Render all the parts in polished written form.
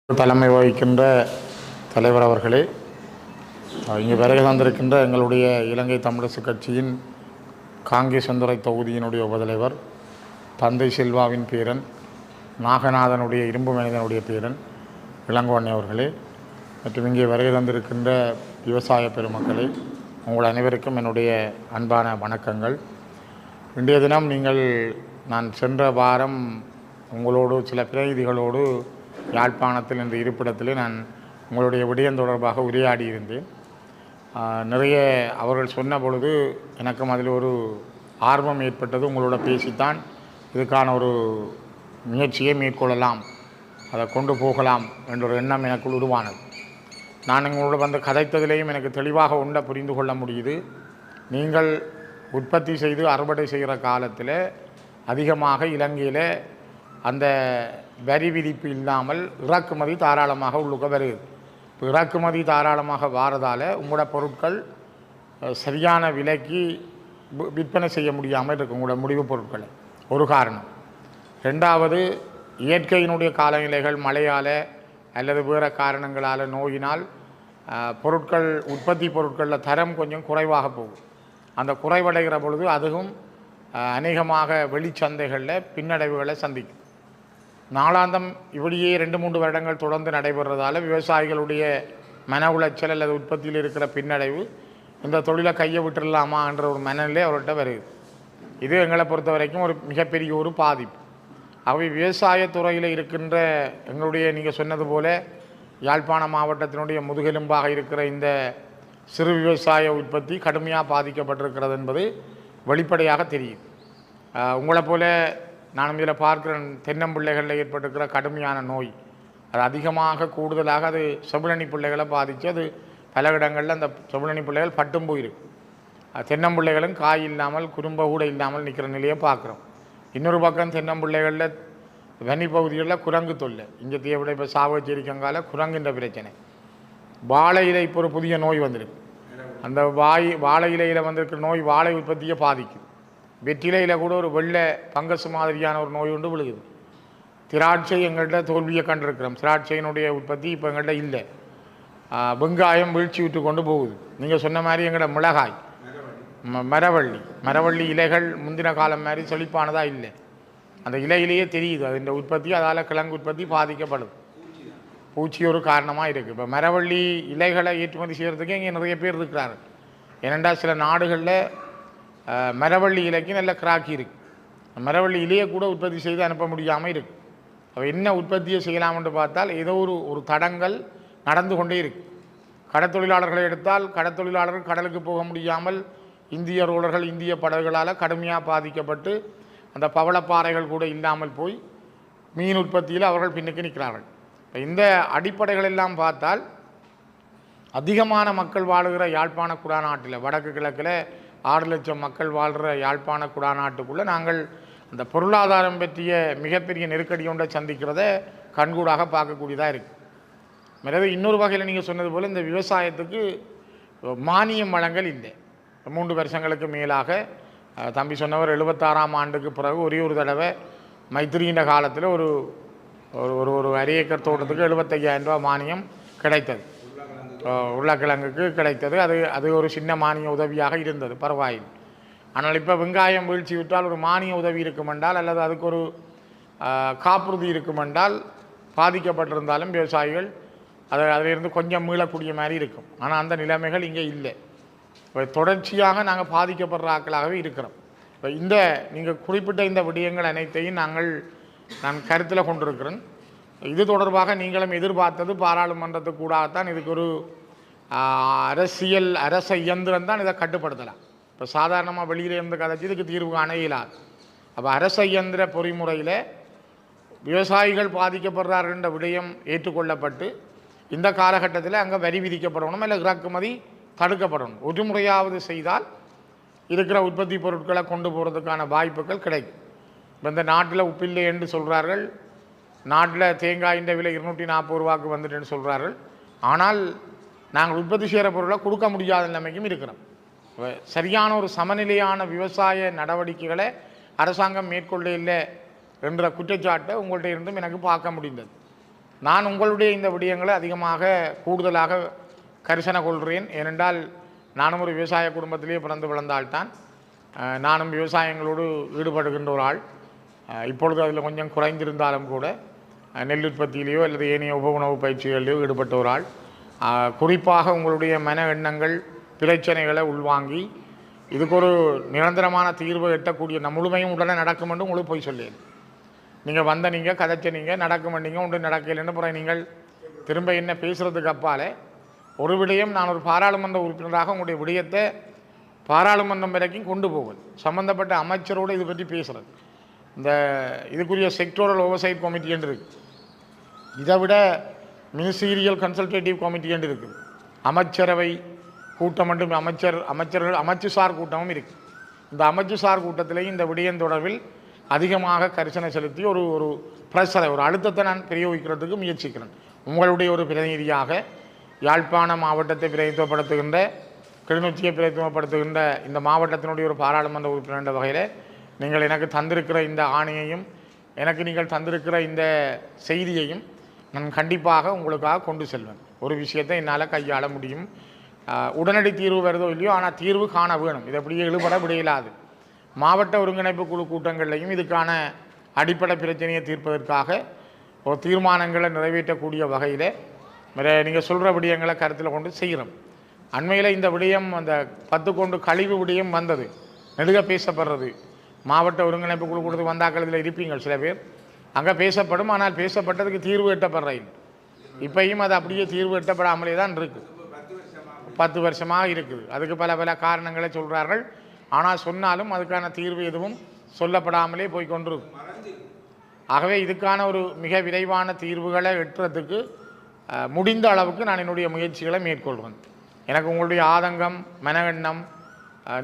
தலைமை வகிக்கின்ற தலைவர் அவர்களே, இங்கே வருகை தந்திருக்கின்ற எங்களுடைய இலங்கை தமிழரசு கட்சியின் காங்கேசந்துறை தொகுதியினுடைய உபதலைவர் தந்தை செல்வாவின் பேரன், நாகநாதனுடைய இரும்பு மனிதனுடைய பேரன் இளங்கோவண்ணே அவர்களே, மற்றும் இங்கே வருகை தந்திருக்கின்ற விவசாய பெருமக்களே, உங்கள் அனைவருக்கும் என்னுடைய அன்பான வணக்கங்கள். இன்றைய தினம் நான் சென்ற வாரம் உங்களோடு சில பிரதிநிதிகளோடு யாழ்ப்பாணத்தில் என்ற இருப்பிடத்தில் நான் உங்களுடைய விடயம் தொடர்பாக உரையாடியிருந்தேன். நிறைய அவர்கள் சொன்ன பொழுது எனக்கும் அதில் ஒரு ஆர்வம் ஏற்பட்டது. உங்களோட பேசித்தான் இதுக்கான ஒரு முயற்சியை மேற்கொள்ளலாம், அதை கொண்டு போகலாம் என்ற ஒரு எண்ணம் எனக்குள் உருவானது. நான் உங்களோட வந்து கதைத்ததிலேயும் எனக்கு தெளிவாக ஒன்றை புரிந்து கொள்ள முடியுது. நீங்கள் உற்பத்தி செய்து அறுவடை செய்கிற காலத்தில் அதிகமாக இலங்கையில் அந்த வரி விதிப்பு இல்லாமல் இறக்குமதி தாராளமாக உள்ளுக்க வருது. இப்போ இறக்குமதி தாராளமாக வாரதால் உங்களோட பொருட்கள் சரியான விலைக்கு விற்பனை செய்ய முடியாமல் இருக்கும், உங்களோட முடிவுப் பொருட்களை. ஒரு காரணம். ரெண்டாவது, இயற்கையினுடைய காலநிலைகள், மழையால் அல்லது வேறு காரணங்களால், நோயினால் பொருட்கள் உற்பத்தி பொருட்களில் தரம் கொஞ்சம் குறைவாக போகும். அந்த குறைவடைகிற பொழுது அதுவும் அநேகமாக வெளிச்சந்தைகளில் பின்னடைவுகளை சந்திக்கும். நாளாந்தம் இப்படியே 2-3 வருடங்கள் தொடர்ந்து நடைபெறுறதால விவசாயிகளுடைய மன உளைச்சல் அல்லது உற்பத்தியில் இருக்கிற பின்னடைவு இந்த தொழிலை கையை விட்டுடலாமா என்ற ஒரு மனநிலை அவர்கிட்ட வருது. இது எங்களை பொறுத்த வரைக்கும் ஒரு மிகப்பெரிய ஒரு பாதிப்பு. ஆகவே விவசாயத்துறையில் இருக்கின்ற எங்களுடைய நீங்கள் சொன்னது போல யாழ்ப்பாண மாவட்டத்தினுடைய முதுகெலும்பாக இருக்கிற இந்த சிறு விவசாய உற்பத்தி கடுமையாக பாதிக்கப்பட்டிருக்கிறது என்பது வெளிப்படையாக தெரியும். உங்களை போல நான் இதில் பார்க்குறேன், தென்னம்பிள்ளைகளில் ஏற்பட்டிருக்கிற கடுமையான நோய் அது அதிகமாக கூடுதலாக அது செவிலணி பிள்ளைகளை பாதித்து அது பல இடங்களில் அந்த செவிலணி பிள்ளைகள் பட்டும் போயிருக்கு. தென்னம்பிள்ளைகளும் காய் இல்லாமல் குறும்ப கூட இல்லாமல் நிற்கிற நிலையை பார்க்குறோம். இன்னொரு பக்கம் தென்னம்பிள்ளைகளில் வனி பகுதிகளில் குரங்கு தொல்லை. இங்கே விட இப்போ சாவச்சேரிக்கங்கால குரங்குன்ற பிரச்சனை. வாழை இலை இப்போ ஒரு புதிய நோய் வந்திருக்கு. அந்த வாழை இலையில் வந்திருக்கிற நோய் வாழை உற்பத்தியை பாதிக்குது. வெற்றிலையில் கூட ஒரு வெள்ளை பங்கசு மாதிரியான ஒரு நோய் ஒன்று விழுகுது. திராட்சை எங்கள்கிட்ட தோல்வியை கண்டிருக்கிறோம். திராட்சையினுடைய உற்பத்தி இப்போ எங்கள்கிட்ட இல்லை. வெங்காயம் வீழ்ச்சி விட்டு கொண்டு போகுது. நீங்கள் சொன்ன மாதிரி எங்கள்கிட்ட மிளகாய், மரவள்ளி இலைகள் முந்தின காலம் மாதிரி செழிப்பானதாக இல்லை. அந்த இலையிலேயே தெரியுது அதன் உற்பத்தி, அதால் கிழங்கு உற்பத்தி பாதிக்கப்படுது. பூச்சி ஒரு காரணமாக இருக்குது. இப்போ மரவள்ளி இலைகளை ஏற்றுமதி செய்கிறதுக்கு இங்கே நிறைய பேர் இருக்கிறார்கள். ஏனென்றால் சில நாடுகளில் மரவள்ளி இலைக்கு நல்ல கிராக்கி இருக்குது. மரவள்ளி இலையை கூட உற்பத்தி செய்து அனுப்ப முடியாமல் இருக்குது. அப்போ என்ன உற்பத்தியை செய்யலாம்னு பார்த்தால் ஏதோ ஒரு தடங்கள் நடந்து கொண்டே இருக்குது. கடற்தொழிலாளர்களை எடுத்தால் கடற்தொழிலாளர்கள் கடலுக்கு போக முடியாமல் இந்திய ரோலர்கள் இந்திய படகுகளால் கடுமையாக பாதிக்கப்பட்டு அந்த பவளப்பாறைகள் கூட இல்லாமல் போய் மீன் உற்பத்தியில் அவர்கள் பின்னுக்கு நிற்கிறார்கள். இப்போ இந்த அடிப்படைகள் எல்லாம் பார்த்தால் அதிகமான மக்கள் வாழுகிற யாழ்ப்பாண குடாநாட்டில், வடக்கு கிழக்கில் 6 லட்சம் மக்கள் வாழ்கிற யாழ்ப்பாண குடாநாட்டுக்குள்ளே நாங்கள் அந்த பொருளாதாரம் பற்றிய மிகப்பெரிய நெருக்கடி ஒன்றை சந்திக்கிறத கண்கூடாக பார்க்கக்கூடியதாக இருக்குது. எனவே இன்னொரு வகையில் நீங்கள் சொன்னது போல் இந்த விவசாயத்துக்கு மானியம் வழங்கல் இல்லை. 3 வருஷங்களுக்கு மேலாக தம்பி சொன்னவர் 76ஆம் ஆண்டுக்கு பிறகு ஒரே ஒரு தடவை மைத்திரியின் காலத்தில் ஒரு ஒரு அரை ஏக்கர் தோட்டத்துக்கு 75,000 ரூபா மானியம் கிடைத்தது. உருளைக்கிழங்குக்கு கிடைத்தது. அது ஒரு சின்ன மானிய உதவியாக இருந்தது, பரவாயில்லை. ஆனால் இப்போ வெங்காயம் வீழ்ச்சி விட்டால் ஒரு மானிய உதவி இருக்குமென்றால் அல்லது அதுக்கு ஒரு காப்புறுதி இருக்குமென்றால் பாதிக்கப்பட்டிருந்தாலும் விவசாயிகள் அதிலிருந்து கொஞ்சம் மீளக்கூடிய மாதிரி இருக்கும். ஆனால் அந்த நிலைமைகள் இங்கே இல்லை. இப்போ தொடர்ச்சியாக நாங்கள் பாதிக்கப்படுற ஆட்களாகவே இருக்கிறோம். இப்போ நீங்கள் குறிப்பிட்ட இந்த விடயங்கள் அனைத்தையும் நான் கருத்தில் கொண்டிருக்கிறேன். இது தொடர்பாக நீங்களும் எதிர்பார்த்தது பாராளுமன்றத்துக்கு கூடாகத்தான் இதுக்கு ஒரு அரச இயந்திரம் தான் இதை கட்டுப்படுத்தலாம். இப்போ சாதாரணமாக வெளியில் இருந்து கதைச்சி இதுக்கு தீர்வு காண இயலாது. அப்போ அரச இயந்திர பொறிமுறையில் விவசாயிகள் பாதிக்கப்படுறார்கள் என்ற விடயம் ஏற்றுக்கொள்ளப்பட்டு இந்த காலகட்டத்தில் அங்கே வரி விதிக்கப்படணும், இல்லை இறக்குமதி தடுக்கப்படணும். ஒரு முறையாவது செய்தால் இருக்கிற உற்பத்தி பொருட்களை கொண்டு போகிறதுக்கான வாய்ப்புகள் கிடைக்கும். இப்போ இந்த நாட்டில் உப்பில்லை என்று சொல்கிறார்கள், நாட்டில் தேங்காயின் விலை 240 ரூபாய்க்கு வந்துட்டுன்னு சொல்கிறார்கள். ஆனால் நாங்கள் உற்பத்தி செய்கிற பொருளை கொடுக்க முடியாத நிலைமைக்கும் இருக்கிறோம். சரியான ஒரு சமநிலையான விவசாய நடவடிக்கைகளை அரசாங்கம் மேற்கொள்ள இல்லை என்ற குற்றச்சாட்டை உங்கள்கிட்ட இருந்தும் எனக்கு பார்க்க முடிந்தது. நான் உங்களுடைய இந்த விடயங்களை அதிகமாக கூடுதலாக கரிசனை கொள்கிறேன். ஏனென்றால் நானும் ஒரு விவசாய குடும்பத்திலே பிறந்து வளர்ந்தால்தான் நானும் விவசாயங்களோடு ஈடுபடுகின்ற ஒரு ஆள். இப்பொழுது அதில் கொஞ்சம் குறைந்திருந்தாலும் கூட நெல் உற்பத்தியிலேயோ அல்லது ஏனைய உப உணவு பயிற்சிகளிலேயோ ஈடுபட்ட ஒரு ஆள். குறிப்பாக உங்களுடைய மன எண்ணங்கள் பிரச்சனைகளை உள்வாங்கி இதுக்கு ஒரு நிரந்தரமான தீர்வை எட்டக்கூடிய முழுமையும் உடனே நடக்கும் என்று உங்களுக்கு போய் சொல்லேன். நீங்கள் வந்த நீங்கள் கதைச்ச நீங்கள் நடக்கும் நீங்கள் ஒன்று நடக்கலைன்னு அப்புறம் நீங்கள் திரும்ப என்ன பேசுகிறதுக்கு அப்பால் ஒரு விடயம், நான் ஒரு பாராளுமன்ற உறுப்பினராக உங்களுடைய விடயத்தை பாராளுமன்றம் வரைக்கும் கொண்டு போவது, சம்மந்தப்பட்ட அமைச்சரோடு இது பற்றி பேசுகிறது. இந்த இதுக்குரிய செக்டோரல் ஓவர்சைட் கமிட்டி என்று இருக்குது. இதை விட மினிஸ்டீரியல் கன்சல்டேட்டிவ் கமிட்டி என்று இருக்குது. அமைச்சரவை கூட்டம் மற்றும் அமைச்சுசார் கூட்டமும் இருக்குது. இந்த அமைச்சுசார் கூட்டத்திலேயும் இந்த விடயம் தொடர்பில் அதிகமாக கரிசனை செலுத்தி ஒரு பிரஷரை, ஒரு அழுத்தத்தை நான் பிரயோகிக்கிறதுக்கு முயற்சிக்கிறேன். உங்களுடைய ஒரு பிரதிநிதியாக யாழ்ப்பாண மாவட்டத்தை பிரதித்துவப்படுத்துகின்ற, கிளிநொச்சியை பிரதித்துவப்படுத்துகின்ற இந்த மாவட்டத்தினுடைய ஒரு பாராளுமன்ற உறுப்பினர் என்ற வகையில் நீங்கள் எனக்கு தந்திருக்கிற இந்த ஆணையையும் எனக்கு நீங்கள் தந்திருக்கிற இந்த செய்தியையும் நான் கண்டிப்பாக உங்களுக்காக கொண்டு செல்வேன். ஒரு விஷயத்தை என்னால் கையாள முடியும். உடனடி தீர்வு வருதோ இல்லையோ, ஆனால் தீர்வு காண வேணும். இது அப்படியே இழுபட விடையிலாது. மாவட்ட ஒருங்கிணைப்பு குழு கூட்டங்கள்லையும் இதுக்கான அடிப்படை பிரச்சனையை தீர்ப்பதற்காக ஒரு தீர்மானங்களை நிறைவேற்றக்கூடிய வகையில் நீங்கள் சொல்கிற விடயங்களை கருத்தில் கொண்டு செய்கிறோம். அண்மையில் இந்த விடயம், அந்த 10 கொண்டு கழிவு விடயம் வந்தது, நெடுக பேசப்படுறது. மாவட்ட ஒருங்கிணைப்பு குழு கூட்டத்துக்கு வந்தாக்கள் இதில் இருப்பீங்கள் சில பேர், அங்கே பேசப்படும். ஆனால் பேசப்பட்டதுக்கு தீர்வு எட்டப்படுறேன். இப்பையும் அது அப்படியே தீர்வு எட்டப்படாமலே தான் இருக்குது. 10 வருஷமாக இருக்குது. அதுக்கு பல காரணங்களை சொல்கிறார்கள். ஆனால் சொன்னாலும் அதுக்கான தீர்வு எதுவும் சொல்லப்படாமலே போய்கொண்டிருக்கும். ஆகவே இதுக்கான ஒரு மிக விரைவான தீர்வுகளை எட்டுறதுக்கு முடிந்த அளவுக்கு நான் என்னுடைய முயற்சிகளை மேற்கொள்வேன். எனக்கு உங்களுடைய ஆதங்கம், மன எண்ணம்,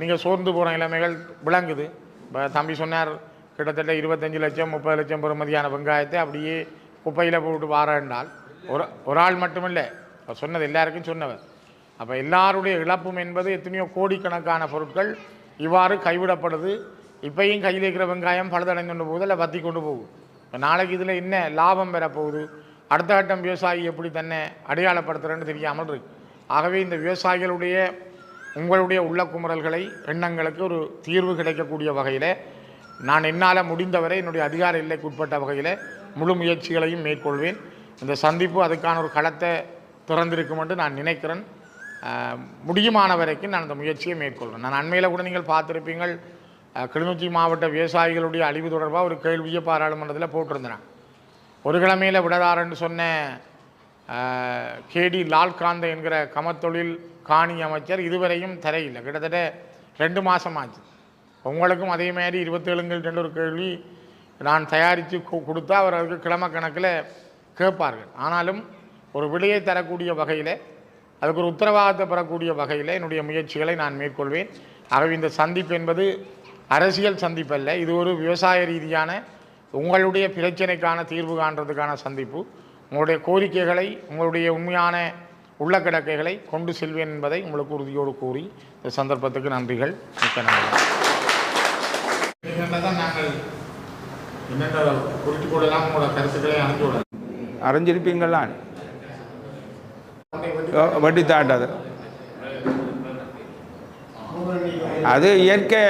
நீங்கள் சோர்ந்து போகிற நிலைமைகள் விளங்குது. தம்பி சொன்னார், கிட்டத்தட்ட 25 லட்சம் 30 லட்சம் பெறுமதியான வெங்காயத்தை அப்படியே குப்பையில் போட்டு வாரண்டால் ஒரு ஆள் மட்டுமில்லை, சொன்னது எல்லாருக்கும் சொன்னவர். அப்போ எல்லாருடைய இழப்பும் என்பது எத்தனையோ கோடிக்கணக்கான பொருட்கள் இவ்வாறு கைவிடப்படுது. இப்பையும் கையில் இருக்கிற வெங்காயம் பழுதடைந்து கொண்டு போகுது, இல்லை வத்தி கொண்டு போகுது. இப்போ நாளைக்கு இதில் என்ன லாபம் பெறப்போகுது, அடுத்த கட்டம் விவசாயி எப்படி தன்னை அடையாளப்படுத்துகிறேன்னு தெரியாமல் இருக்கு. ஆகவே இந்த விவசாயிகளுடைய உங்களுடைய உள்ள குமுறல்களை, எண்ணங்களுக்கு ஒரு தீர்வு கிடைக்கக்கூடிய வகையில் நான் என்னால் முடிந்தவரை என்னுடைய அதிகார எல்லைக்கு உட்பட்ட வகையில் முழு முயற்சிகளையும் மேற்கொள்வேன். இந்த சந்திப்பு அதுக்கான ஒரு களத்தை திறந்திருக்கும் என்று நான் நினைக்கிறேன். முடியுமான வரைக்கும் நான் அந்த முயற்சியை மேற்கொள்வேன். நான் அண்மையில் கூட நீங்கள் பார்த்துருப்பீங்கள், கிளிநொச்சி மாவட்ட விவசாயிகளுடைய அழிவு தொடர்பாக ஒரு கேள்வியை பாராளுமன்றத்தில் போட்டிருந்தேன். ஒரு கிழமையில் விடதாரன்னு சொன்ன கேடி லால்காந்த என்கிற கமத்தொழில் காணி அமைச்சர் இதுவரையும் தரையில்லை. கிட்டத்தட்ட 2 மாதம் ஆச்சு. உங்களுக்கும் அதே மாதிரி 27 ஒரு கேள்வி நான் தயாரித்து கொடுத்தா அவர் அதுக்கு கிழமை கணக்கில் கேட்பார்கள். ஆனாலும் ஒரு விடையை தரக்கூடிய வகையில், அதுக்கு ஒரு உத்தரவாதத்தை பெறக்கூடிய வகையில் என்னுடைய முயற்சிகளை நான் மேற்கொள்வேன். ஆகவே இந்த சந்திப்பு என்பது அரசியல் சந்திப்பு அல்ல, இது ஒரு விவசாய ரீதியான உங்களுடைய பிரச்சனைக்கான தீர்வு காண்றதுக்கான சந்திப்பு. உங்களுடைய கோரிக்கைகளை, உங்களுடைய உண்மையான உள்ள கிடக்கைகளை கொண்டு செல்வேன் என்பதை உங்களுக்கு உறுதியோடு கூறி இந்த சந்தர்ப்பத்துக்கு நன்றிகள். மிக்க நன்றி. தான் நாங்கள் என்னென்ன குறித்து கொள்ளலாம், உங்களோட கருத்துக்களை அனுப்பிவிட அறிஞ்சிருப்பீங்களா? வட்டி தாண்டாது, அது இயற்கை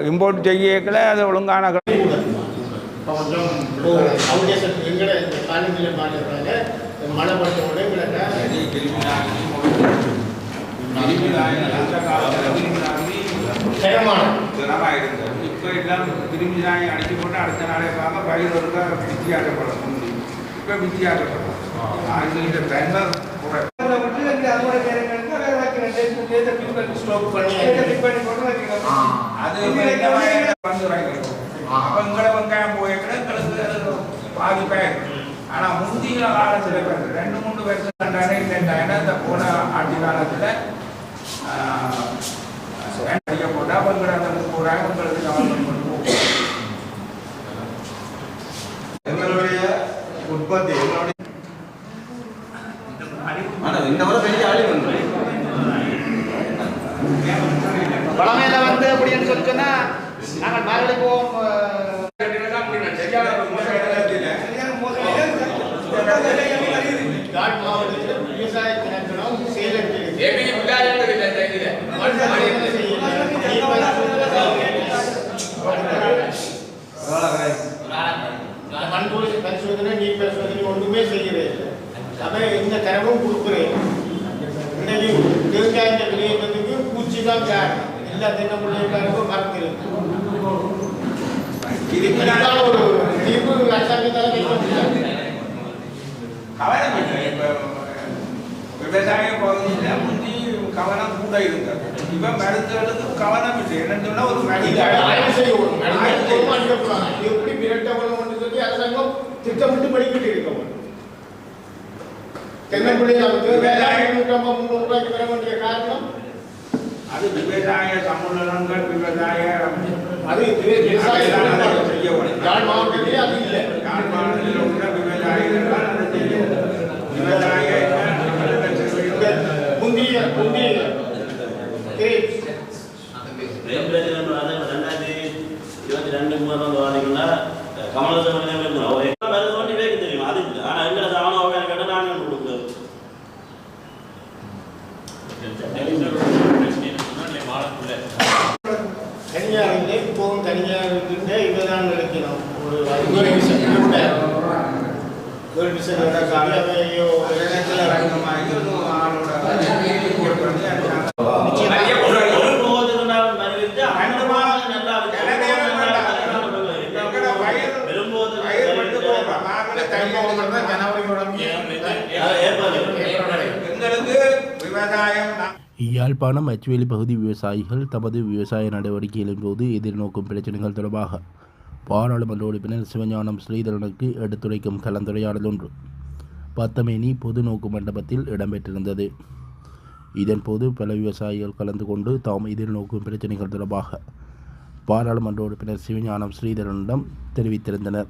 இம்போர்ட் செய்யல, அது ஒழுங்கான மழை பட்டோட இப்போ எல்லாம் திரும்பி தான் அடிச்சு போட்டு அடுத்த நாளே பார்க்க பயிர் ஒருக்கா வித்தியாசப்படும். இப்போ வித்தியாசப்படும் இந்த பெண்கள் எங்களை வெங்காயம் போய்க்கிற எங்களுக்கு பாதிப்பாயிருக்கு. ஆனால் முந்திய காலத்தில் 2-3 வருஷம் இல்லைன்னா இந்த போன ஆட்சி காலத்தில் அடிக்க போட்டால் அவங்களை அந்த 30,000 உங்களுக்கு கவர்மெண்ட் கொண்டு போகும். எங்களுடைய உற்பத்தி இந்த முறை பெரிய அழிவு பழமையில அப்படின்னு சொல்லி சொன்னா நாங்கள் நாளைக்கு போவோம். அதை இந்த தரவும் கொடுக்குறேன். இன்னைக்கு தேங்காய் விளையிறதுக்கு பூச்சி தான் காரணம். எல்லா தென்னம்பிள்ளைகளுக்கும் மறந்துருக்கு. இதுக்கு ஒரு தீர்வு அரசாங்கத்தால் வைக்க முடியாது. கவனம் இல்லை. இப்போ விவசாய பகுதியில் முந்தி கவனம் கூட இருந்தது. இப்போ மருந்துகளுக்கு கவனம் இல்லை. என்னன்னு சொன்னால் ஒரு மருந்து ஆய்வு செய்யணும். அடிக்கக்கூடாது. எப்படி விரட்டப்படும் சொல்லி அரசாங்கம் திட்டமிட்டு படிக்கிட்டு இருக்கணும். தென்னம்பிள்ளைகளுக்கு வேளாண் 350 ரூபாய்க்கு பெற வேண்டிய காரணம் அது விவசாய சமூகங்கள் விவசாய அது விவசாய செய்யப்படும். யாழ் மாவட்டத்திலே அது இல்லை. யாழ் மாவட்டத்தில் உள்ள விவசாயிகள் அதை செய்யும். விவசாய முந்திய 2022 வாதிகளா கமலசமயம் அவர் என்ன வருது ஒன்று வேக தெரியும். அது இல்லை. ஆனால் எங்களை சாணம் கேட்ட நாங்கள் கொடுக்குறோம். தனியார் இப்போவும் தனியார் இருக்கின்ற இதுதான் நினைக்கணும். ஒரு யாழ்ப்பாணம் அச்சுவேலி பகுதி விவசாயிகள் தமது விவசாய நடவடிக்கைகளின் போது எதிர்நோக்கும் பிரச்சனைகள் தொடர்பாக பாராளுமன்ற உறுப்பினர் சிவஞானம் ஸ்ரீதரனுக்கு எடுத்துரைக்கும் கலந்துரையாடல் ஒன்று பத்தமேனி பொது நோக்கு மண்டபத்தில் இடம்பெற்றிருந்தது. இதன்போது பல விவசாயிகள் கலந்து கொண்டு தாம் எதிர்நோக்கும் பிரச்சனைகள் தொடர்பாக பாராளுமன்ற உறுப்பினர் சிவஞானம் ஸ்ரீதரனிடம் தெரிவித்திருந்தனர்.